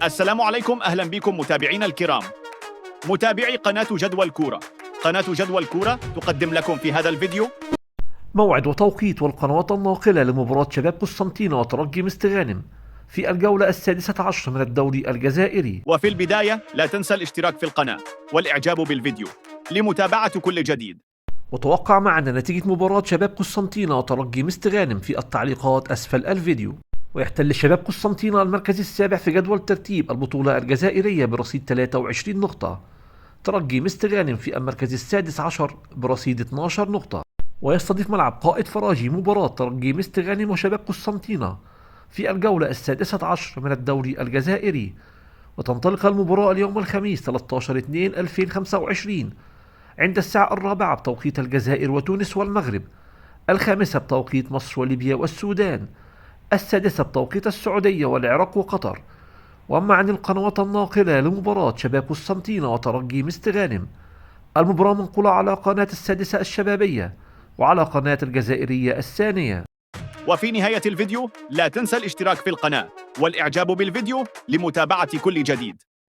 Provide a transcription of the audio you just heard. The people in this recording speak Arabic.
السلام عليكم، أهلا بكم متابعينا الكرام، متابعي قناة جدول كورة. قناة جدول كورة تقدم لكم في هذا الفيديو موعد وتوقيت والقنوات الناقلة لمباراة شباب قسنطينة وترجي مستغانم في الجولة السادسة عشر من الدوري الجزائري. وفي البداية لا تنسى الاشتراك في القناة والإعجاب بالفيديو لمتابعة كل جديد. وتوقع معنا نتيجة مباراة شباب قسنطينة وترجي مستغانم في التعليقات أسفل الفيديو. ويحتل شباب قسنطينة المركز السابع في جدول ترتيب البطولة الجزائرية برصيد 23 نقطة. ترجي مستغانم في المركز السادس عشر برصيد 12 نقطة. ويستضيف ملعب قائد فراجي مباراة ترجي مستغانم وشباب قسنطينة في الجولة السادسة عشر من الدوري الجزائري. وتنطلق المباراة اليوم الخميس 13/2/2025 عند الساعة 4 بتوقيت الجزائر وتونس والمغرب، 5 بتوقيت مصر وليبيا والسودان، 6 بتوقيت السعودية والعراق وقطر. وأما عن القنوات الناقلة لمباراة شباب قسنطينة وترجي مستغانم، المباراة منقولة على قناة السادسة الشبابية وعلى قناة الجزائرية الثانية. وفي نهاية الفيديو لا تنسى الاشتراك في القناة والإعجاب بالفيديو لمتابعة كل جديد.